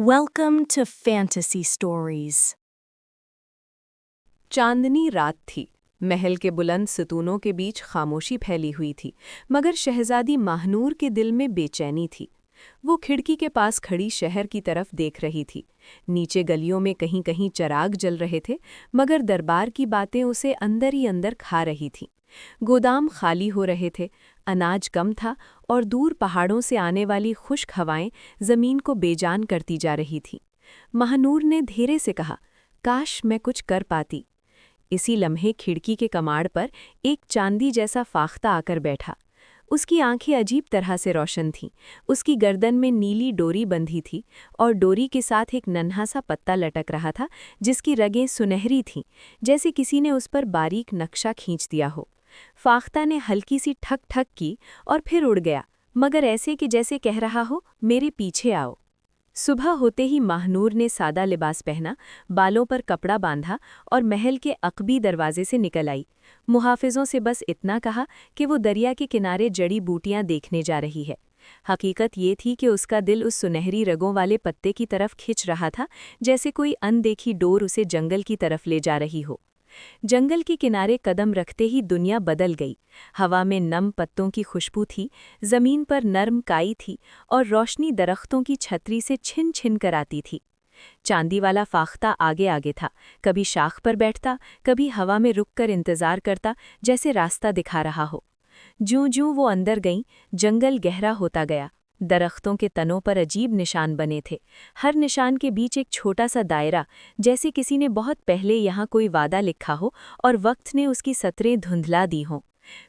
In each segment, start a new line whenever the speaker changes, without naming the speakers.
Welcome to Fantasy Stories.
चांदनी रात थी। महल के बुलंद सतूनों के बीच खामोशी फैली हुई थी, मगर शहजादी महानूर के दिल में बेचैनी थी। वो खिड़की के पास खड़ी शहर की तरफ देख रही थी। नीचे गलियों में कहीं कहीं चराग जल रहे थे, मगर दरबार की बातें उसे अंदर ही अंदर खा रही थीं। गोदाम खाली हो रहे थे, अनाज कम था और दूर पहाड़ों से आने वाली खुश्क हवाएं जमीन को बेजान करती जा रही थीं। महानूर ने धीरे से कहा, काश मैं कुछ कर पाती। इसी लम्हे खिड़की के कमाड़ पर एक चांदी जैसा फाख्ता आकर बैठा। उसकी आंखें अजीब तरह से रोशन थीं। उसकी गर्दन में नीली डोरी बंधी थी और डोरी के साथ एक नन्हा सा पत्ता लटक रहा था, जिसकी रगें सुनहरी थीं, जैसे किसी ने उस पर बारीक नक्शा खींच दिया हो। फाख्ता ने हल्की सी ठक ठक की और फिर उड़ गया, मगर ऐसे कि जैसे कह रहा हो, मेरे पीछे आओ। सुबह होते ही महानूर ने सादा लिबास पहना, बालों पर कपड़ा बांधा और महल के अकबी दरवाजे से निकल आई। मुहाफिजों से बस इतना कहा कि वो दरिया के किनारे जड़ी बूटियां देखने जा रही है। हकीकत ये थी कि उसका दिल उस सुनहरी रगों वाले पत्ते की तरफ खिंच रहा था, जैसे कोई अनदेखी डोर उसे जंगल की तरफ ले जा रही हो। जंगल के किनारे कदम रखते ही दुनिया बदल गई। हवा में नम पत्तों की खुशबू थी, जमीन पर नर्म काई थी और रोशनी दरख्तों की छतरी से छिन छिन कर आती थी। चांदी वाला फाख्ता आगे आगे था, कभी शाख पर बैठता, कभी हवा में रुककर इंतजार करता, जैसे रास्ता दिखा रहा हो। ज्यों-ज्यों वो अंदर गईं, जंगल गहरा होता गया। दरख्तों के तनों पर अजीब निशान बने थे। हर निशान के बीच एक छोटा सा दायरा, जैसे किसी ने बहुत पहले यहाँ कोई वादा लिखा हो और वक्त ने उसकी सतरें धुंधला दी हों।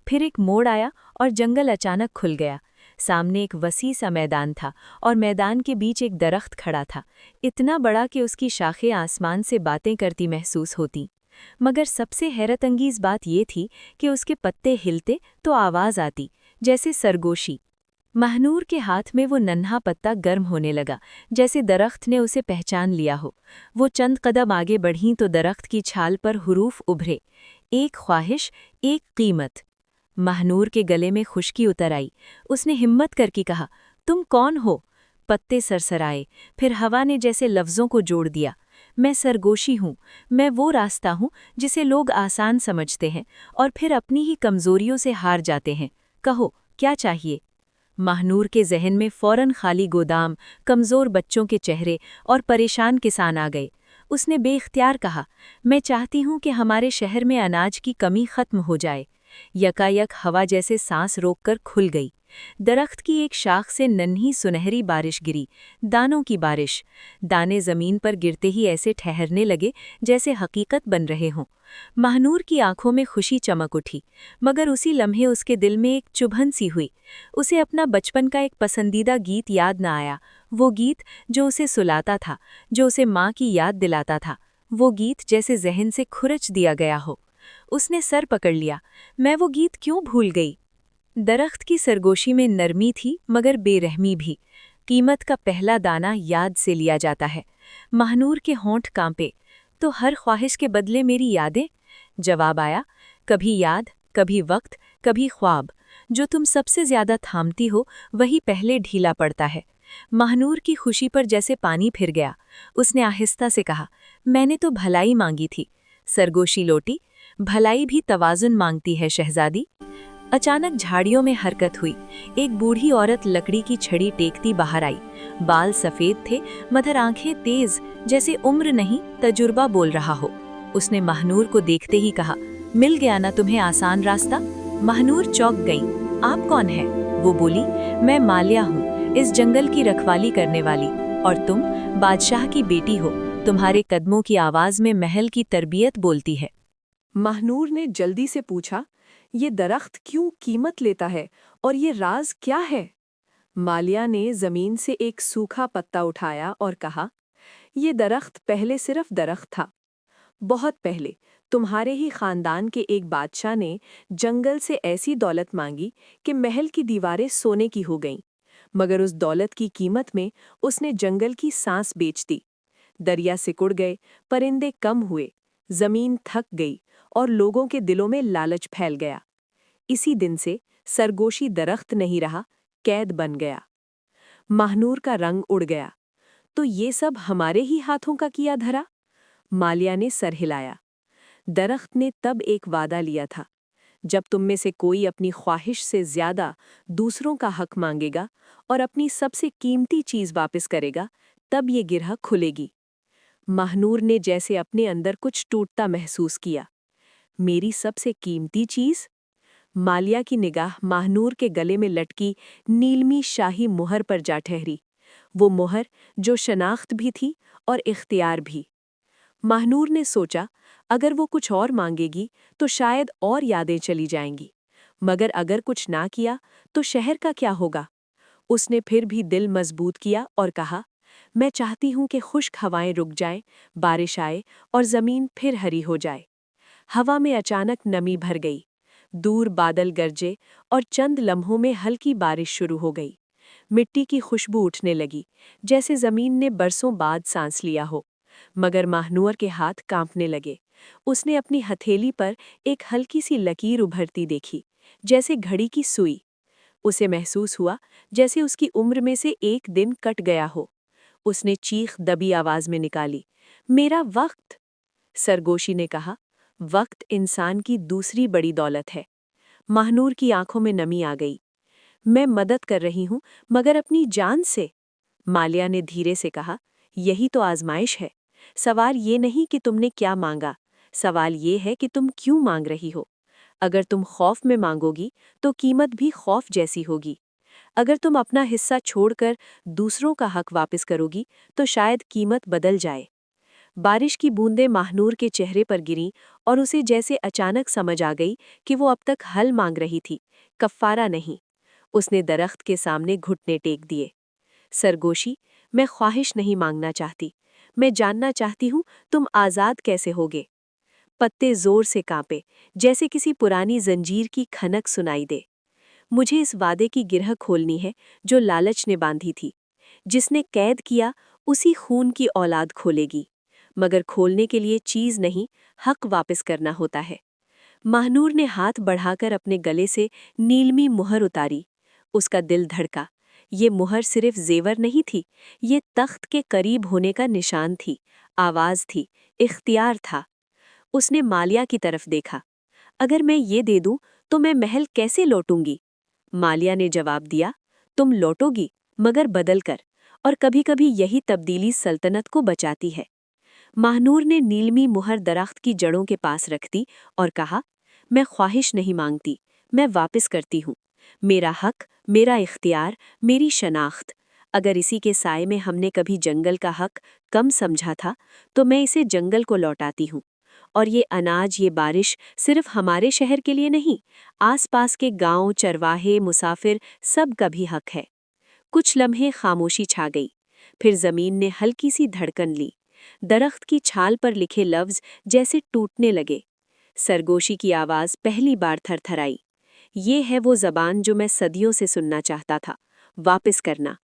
फिर एक मोड़ आया और जंगल अचानक खुल गया। सामने एक वसी सा मैदान था और मैदान के बीच एक दरख्त खड़ा था, इतना बड़ा कि उसकी शाखें आसमान से बातें करती महसूस होती। मगर सबसे हैरतअंगीज बात ये थी कि उसके पत्ते हिलते तो आवाज़ आती, जैसे सरगोशी। महानूर के हाथ में वो नन्हा पत्ता गर्म होने लगा, जैसे दरख्त ने उसे पहचान लिया हो। वो चंद कदम आगे बढ़ीं तो दरख्त की छाल पर हुरूफ उभरे, एक ख्वाहिश, एक कीमत। महानूर के गले में खुश्की उतर आई। उसने हिम्मत करके कहा, तुम कौन हो? पत्ते सरसराए, फिर हवा ने जैसे लफ्ज़ों को जोड़ दिया। मैं सरगोशी हूँ, मैं वो रास्ता हूँ जिसे लोग आसान समझते हैं और फिर अपनी ही कमज़ोरियों से हार जाते हैं। कहो, क्या चाहिए? महानूर के जहन में फौरन खाली गोदाम, कमज़ोर बच्चों के चेहरे और परेशान किसान आ गए। उसने बेख्तियार कहा, मैं चाहती हूँ कि हमारे शहर में अनाज की कमी खत्म हो जाए। यकायक हवा जैसे सांस रोककर खुल गई। दरख्त की एक शाख से नन्ही सुनहरी बारिश गिरी, दानों की बारिश। दाने जमीन पर गिरते ही ऐसे ठहरने लगे जैसे हकीकत बन रहे हों। महानूर की आंखों में खुशी चमक उठी, मगर उसी लम्हे उसके दिल में एक चुभन सी हुई। उसे अपना बचपन का एक पसंदीदा गीत याद न आया, वो गीत जो उसे सुलाता था, जो उसे माँ की याद दिलाता था। वो गीत जैसे जहन से खुरच दिया गया हो। उसने सर पकड़ लिया, मैं वो गीत क्यों भूल गई? दरख्त की सरगोशी में नरमी थी, मगर बेरहमी भी। कीमत का पहला दाना याद से लिया जाता है। महानूर के होंठ कांपे, तो हर ख्वाहिश के बदले मेरी यादें? जवाब आया, कभी याद, कभी वक्त, कभी ख्वाब। जो तुम सबसे ज्यादा थामती हो, वही पहले ढीला पड़ता है। महानूर की खुशी पर जैसे पानी फिर गया। उसने आहिस्ता से कहा, मैंने तो भलाई मांगी थी। सरगोशी लौटी, भलाई भी तवाजुन मांगती है शहजादी। अचानक झाड़ियों में हरकत हुई। एक बूढ़ी औरत लकड़ी की छड़ी टेकती बाहर आई। बाल सफेद थे, मगर आंखें तेज, जैसे उम्र नहीं तजुर्बा बोल रहा हो। उसने महानूर को देखते ही कहा, मिल गया ना तुम्हें आसान रास्ता? महानूर चौंक गई। आप कौन हैं? वो बोली, मैं माल्या हूँ, इस जंगल की रखवाली करने वाली। और तुम बादशाह की बेटी हो। तुम्हारे कदमों की आवाज में महल की तरबियत बोलती है।
महानूर ने जल्दी से पूछा, ये दरख्त क्यों कीमत लेता है और ये राज क्या है? मालिया ने जमीन से एक सूखा पत्ता उठाया और कहा, ये दरख्त पहले सिर्फ दरख्त था। बहुत पहले तुम्हारे ही खानदान के एक बादशाह ने जंगल से ऐसी दौलत मांगी कि महल की दीवारें सोने की हो गईं, मगर उस दौलत की कीमत में उसने जंगल की सांस बेच दी। दरिया सिकुड़ गए, परिंदे कम हुए, जमीन थक गई और लोगों के दिलों में लालच फैल गया। इसी दिन से सरगोशी दरख्त नहीं रहा, कैद बन गया। महानूर का रंग उड़ गया। तो ये सब हमारे ही हाथों का किया धरा? माल्या ने सर हिलाया। दरख्त ने तब एक वादा लिया था, जब तुम में से कोई अपनी ख्वाहिश से ज्यादा दूसरों का हक मांगेगा और अपनी सबसे कीमती चीज वापस करेगा, तब ये गिरह खुलेगी। महानूर ने जैसे अपने अंदर कुछ टूटता महसूस किया। मेरी सबसे कीमती चीज? माल्या की निगाह महानूर के गले में लटकी नीलमी शाही मुहर पर जा ठहरी, वो मुहर जो शनाख्त भी थी और इख्तियार भी। महानूर ने सोचा, अगर वो कुछ और मांगेगी तो शायद और यादें चली जाएंगी, मगर अगर कुछ ना किया तो शहर का क्या होगा? उसने फिर भी दिल मजबूत किया और कहा, मैं चाहती हूं कि खुश्क हवाएं रुक जाएं, बारिश आए और जमीन फिर हरी हो जाए। हवा में अचानक नमी भर गई, दूर बादल गरजे और चंद लम्हों में हल्की बारिश शुरू हो गई। मिट्टी की खुशबू उठने लगी, जैसे जमीन ने बरसों बाद सांस लिया हो। मगर महानूर के हाथ कांपने लगे। उसने अपनी हथेली पर एक हल्की सी लकीर उभरती देखी, जैसे घड़ी की सुई। उसे महसूस हुआ जैसे उसकी उम्र में से एक दिन कट गया हो। उसने चीख दबी आवाज में निकाली, मेरा वक्त। सरगोशी ने कहा, वक्त इंसान की दूसरी बड़ी दौलत है। महानूर की आंखों में नमी आ गई। मैं मदद कर रही हूं, मगर अपनी जान से। माल्या ने धीरे से कहा, यही तो आजमाइश है। सवाल ये नहीं कि तुमने क्या मांगा, सवाल ये है कि तुम क्यों मांग रही हो। अगर तुम खौफ में मांगोगी तो कीमत भी खौफ जैसी होगी। अगर तुम अपना हिस्सा छोड़कर दूसरों का हक वापस करोगी तो शायद कीमत बदल जाए। बारिश की बूंदें महानूर के चेहरे पर गिरीं और उसे जैसे अचानक समझ आ गई कि वो अब तक हल मांग रही थी, कफ़ारा नहीं। उसने दरख्त के सामने घुटने टेक दिए। सरगोशी, मैं ख्वाहिश नहीं मांगना चाहती, मैं जानना चाहती हूँ तुम आज़ाद कैसे होगे। पत्ते जोर से कांपे, जैसे किसी पुरानी जंजीर की खनक सुनाई दे। मुझे इस वादे की गिरह खोलनी है जो लालच ने बांधी थी। जिसने कैद किया उसी खून की औलाद खोलेगी, मगर खोलने के लिए चीज नहीं, हक वापस करना होता है। महानूर ने हाथ बढ़ाकर अपने गले से नीलमी मुहर उतारी। उसका दिल धड़का। ये मुहर सिर्फ जेवर नहीं थी, ये तख्त के करीब होने का निशान थी, आवाज थी, इख्तियार था। उसने माल्या की तरफ देखा। अगर मैं ये दे दूं तो मैं महल कैसे लौटूंगी? माल्या ने जवाब दिया, तुम लौटोगी, मगर बदल कर, और कभी-कभी यही तब्दीली सल्तनत को बचाती है। महानूर ने नीलमी मुहर दरख्त की जड़ों के पास रख दी और कहा, मैं ख्वाहिश नहीं मांगती, मैं वापस करती हूँ। मेरा हक, मेरा इख्तियार, मेरी शनाख्त। अगर इसी के साए में हमने कभी जंगल का हक कम समझा था, तो मैं इसे जंगल को लौटाती हूँ। और ये अनाज, ये बारिश सिर्फ हमारे शहर के लिए नहीं, आसपास के गांव, चरवाहे, मुसाफिर, सब का भी हक है। कुछ लम्हे खामोशी छा गई, फिर जमीन ने हल्की सी धड़कन ली। दरख्त की छाल पर लिखे लफ्ज जैसे टूटने लगे। सरगोशी की आवाज पहली बार थरथराई। ये है वो जबान जो मैं सदियों से सुनना चाहता था, वापस करना।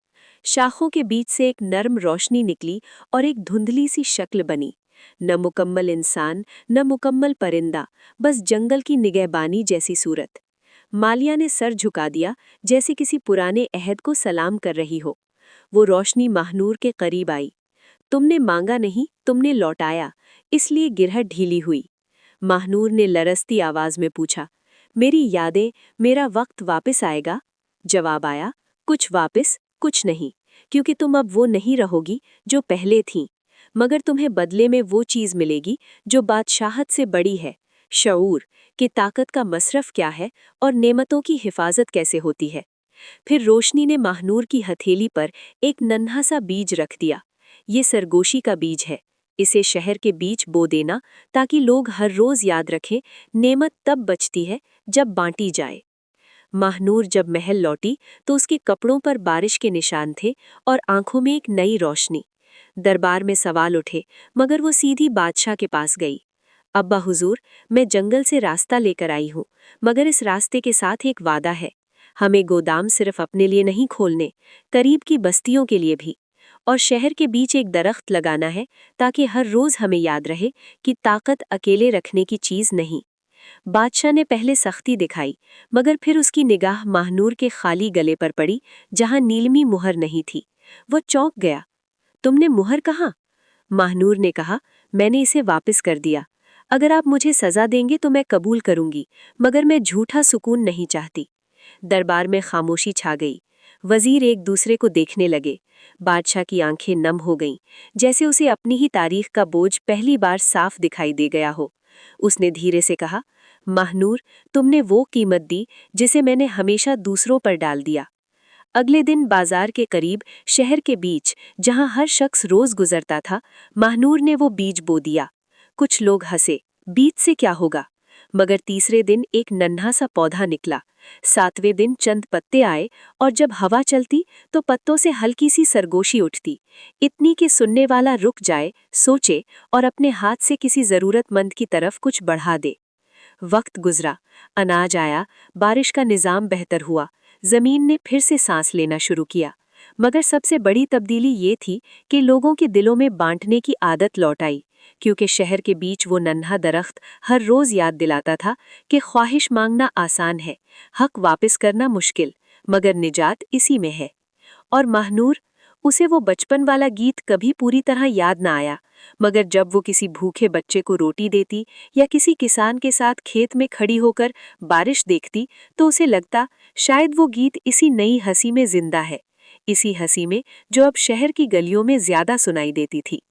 शाखों के बीच से एक नर्म रोशनी निकली और एक धुंधली सी शक्ल बनी। न मुकम्मल इंसान, न मुकम्मल परिंदा, बस जंगल की निगहबानी जैसी सूरत। माल्या ने सर झुका दिया, जैसे किसी पुराने अहद को सलाम कर रही हो। वो रोशनी महानूर के करीब आई। तुमने मांगा नहीं, तुमने लौटाया, इसलिए गिरह ढीली हुई। महानूर ने लरसती आवाज में पूछा, मेरी यादें, मेरा वक्त वापस आएगा? जवाब आया, कुछ वापस, कुछ नहीं, क्योंकि तुम अब वो नहीं रहोगी जो पहले थीं। मगर तुम्हें बदले में वो चीज मिलेगी जो बादशाहत से बड़ी है, शऊर कि ताकत का मसरफ क्या है और नेमतों की हिफाजत कैसे होती है। फिर रोशनी ने महानूर की हथेली पर एक नन्हा सा बीज रख दिया। ये सरगोशी का बीज है, इसे शहर के बीच बो देना, ताकि लोग हर रोज याद रखें, नेमत तब बचती है जब बांटी जाए। महानूर जब महल लौटी तो उसके कपड़ों पर बारिश के निशान थे और आंखों में एक नई रोशनी। दरबार में सवाल उठे, मगर वो सीधी बादशाह के पास गई। अब्बा हुजूर, मैं जंगल से रास्ता लेकर आई हूँ, मगर इस रास्ते के साथ एक वादा है। हमें गोदाम सिर्फ अपने लिए नहीं खोलने, करीब की बस्तियों के लिए भी। और शहर के बीच एक दरख्त लगाना है, ताकि हर रोज हमें याद रहे कि ताकत अकेले रखने की चीज नहीं। बादशाह ने पहले सख्ती दिखाई, मगर फिर उसकी निगाह महानूर के खाली गले पर पड़ी, जहां नीलमी मुहर नहीं थी। वो चौंक गया।
तुमने मुहर कहाँ? महानूर ने कहा, मैंने इसे वापस कर दिया। अगर आप मुझे सजा देंगे तो मैं कबूल करूंगी, मगर मैं झूठा सुकून नहीं चाहती। दरबार में खामोशी छा गई। वजीर एक दूसरे को देखने लगे। बादशाह की आंखें नम हो गईं, जैसे उसे अपनी ही तारीख का बोझ पहली बार साफ दिखाई दे गया हो। उसने धीरे से कहा, महानूर, तुमने वो कीमत दी जिसे मैंने हमेशा दूसरों पर डाल दिया। अगले दिन बाजार के करीब, शहर के बीच, जहां हर शख्स रोज गुजरता था, महानूर ने वो बीज बो दिया। कुछ लोग हंसे, बीज से क्या होगा? मगर तीसरे दिन एक नन्हा सा पौधा निकला। 7वें दिन चंद पत्ते आए, और जब हवा चलती तो पत्तों से हल्की सी सरगोशी उठती, इतनी कि सुनने वाला रुक जाए, सोचे और अपने हाथ से किसी जरूरतमंद की तरफ कुछ बढ़ा दे। वक्त गुजरा, अनाज आया, बारिश का निजाम बेहतर हुआ, जमीन ने फिर से सांस लेना शुरू किया। मगर सबसे बड़ी तब्दीली ये थी कि लोगों के दिलों में बांटने की आदत लौट आई, क्योंकि शहर के बीच वो नन्हा दरख्त हर रोज याद दिलाता था कि ख्वाहिश मांगना आसान है, हक वापस करना मुश्किल, मगर निजात इसी में है। और महानूर, उसे वो बचपन वाला गीत कभी पूरी तरह याद ना आया, मगर जब वो किसी भूखे बच्चे को रोटी देती या किसी किसान के साथ खेत में खड़ी होकर बारिश देखती, तो उसे लगता शायद वो गीत इसी नई हंसी में जिंदा है, इसी हंसी में जो अब शहर की गलियों में ज्यादा सुनाई देती थी।